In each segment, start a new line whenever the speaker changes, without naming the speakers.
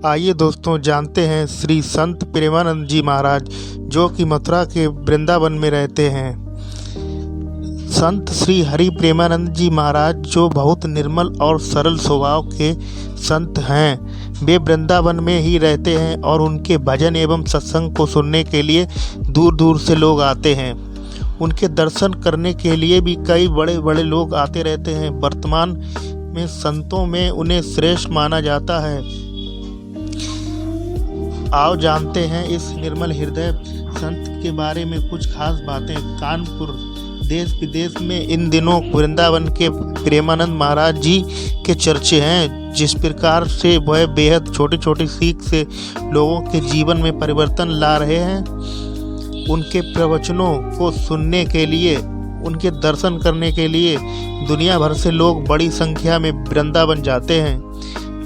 आइए दोस्तों जानते हैं श्री संत प्रेमानंद जी महाराज जो कि मथुरा के वृंदावन में रहते हैं। संत श्री हरि प्रेमानंद जी महाराज जो बहुत निर्मल और सरल स्वभाव के संत हैं। वे वृंदावन में ही रहते हैं और उनके भजन एवं सत्संग को सुनने के लिए दूर दूर से लोग आते हैं। उनके दर्शन करने के लिए भी कई बड़े बड़े लोग आते रहते हैं। वर्तमान में संतों में उन्हें श्रेष्ठ माना जाता है। आओ जानते हैं इस निर्मल हृदय संत के बारे में कुछ खास बातें। कानपुर देश विदेश में इन दिनों वृंदावन के प्रेमानंद महाराज जी के चर्चे हैं। जिस प्रकार से वह बेहद छोटी छोटी सीख से लोगों के जीवन में परिवर्तन ला रहे हैं। उनके प्रवचनों को सुनने के लिए, उनके दर्शन करने के लिए दुनिया भर से लोग बड़ी संख्या में वृंदावन जाते हैं।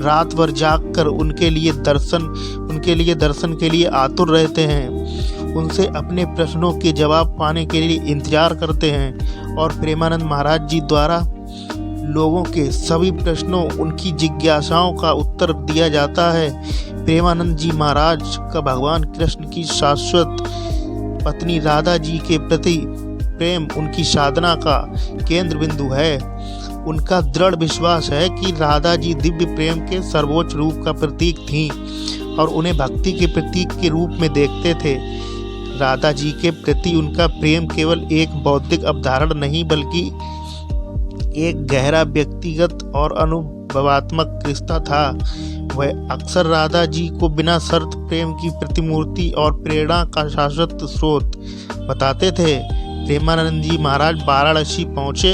रात भर जागकर उनके लिए दर्शन के लिए आतुर रहते हैं। उनसे अपने प्रश्नों के जवाब पाने के लिए इंतजार करते हैं और प्रेमानंद महाराज जी द्वारा लोगों के सभी प्रश्नों, उनकी जिज्ञासाओं का उत्तर दिया जाता है। प्रेमानंद जी महाराज का भगवान कृष्ण की शाश्वत पत्नी राधा जी के प्रति प्रेम उनकी साधना का केंद्र बिंदु है। उनका दृढ़ विश्वास है कि राधा जी दिव्य प्रेम के सर्वोच्च रूप का प्रतीक थीं और उन्हें भक्ति के प्रतीक के रूप में देखते थे। राधा जी के प्रति उनका प्रेम केवल एक बौद्धिक अवधारण नहीं बल्कि एक गहरा व्यक्तिगत और अनुभवात्मक रिश्ता था। वह अक्सर राधा जी को बिना शर्त प्रेम की प्रतिमूर्ति और प्रेरणा का शाश्वत स्रोत बताते थे। प्रेमानंद जी महाराज वाराणसी पहुँचे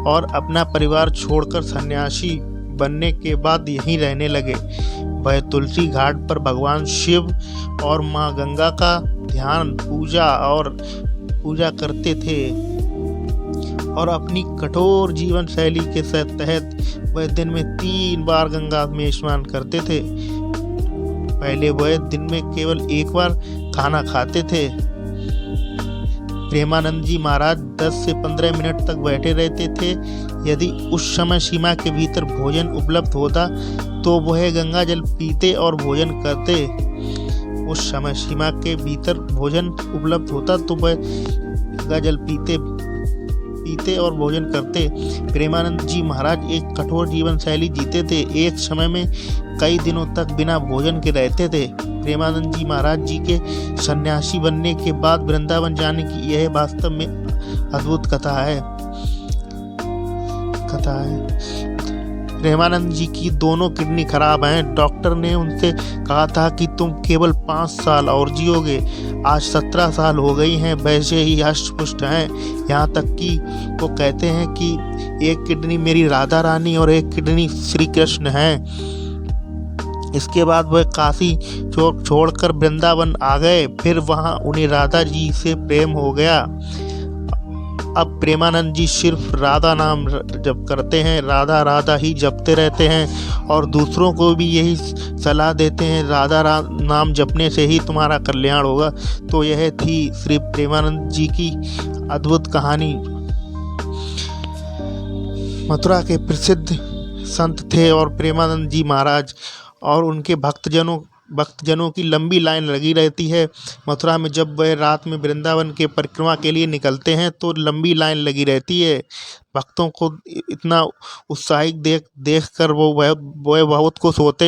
और अपना परिवार छोड़कर सन्यासी बनने के बाद यहीं रहने लगे। वह तुलसी घाट पर भगवान शिव और माँ गंगा का ध्यान पूजा करते थे और अपनी कठोर जीवन शैली के तहत वह दिन में 3 बार गंगा में स्नान करते थे। पहले वह दिन में केवल 1 बार खाना खाते थे। प्रेमानंद जी महाराज 10 से 15 मिनट तक बैठे रहते थे। यदि उस समय सीमा के भीतर भोजन उपलब्ध होता तो वह गंगा जल पीते और भोजन करते। उस समय सीमा के भीतर भोजन उपलब्ध होता तो वह गंगा जल पीते और भोजन करते। प्रेमानंद जी महाराज एक कठोर जीवन शैली जीते थे। एक समय में कई दिनों तक बिना भोजन के रहते थे। प्रेमानंद जी महाराज जी के सन्यासी बनने के बाद वृंदावन जाने की यह वास्तव में अद्भुत कथा है। प्रेमानंद जी की दोनों किडनी खराब हैं। डॉक्टर ने उनसे कहा था कि तुम केवल 5 साल और जियोगे। आज 17 साल हो गई हैं, वैसे ही हष्ट-पुष्ट हैं। यहाँ तक कि वो कहते हैं कि एक किडनी मेरी राधा रानी और एक किडनी श्री कृष्ण है। इसके बाद वह काशी छोड़कर वृंदावन आ गए। फिर वहाँ उन्हें राधा जी से प्रेम हो गया। अब प्रेमानंद जी सिर्फ राधा नाम जप करते हैं, राधा राधा ही जपते रहते हैं और दूसरों को भी यही सलाह देते हैं, राधा नाम जपने से ही तुम्हारा कल्याण होगा। तो यह थी श्री प्रेमानंद जी की अद्भुत कहानी। मथुरा के प्रसिद्ध संत थे और प्रेमानंद जी महाराज और उनके भक्तजनों की लंबी लाइन लगी रहती है। मथुरा में जब वह रात में वृंदावन के परिक्रमा के लिए निकलते हैं तो लंबी लाइन लगी रहती है। भक्तों को इतना उत्साहित देख कर वो बहुत खुश होते हैं।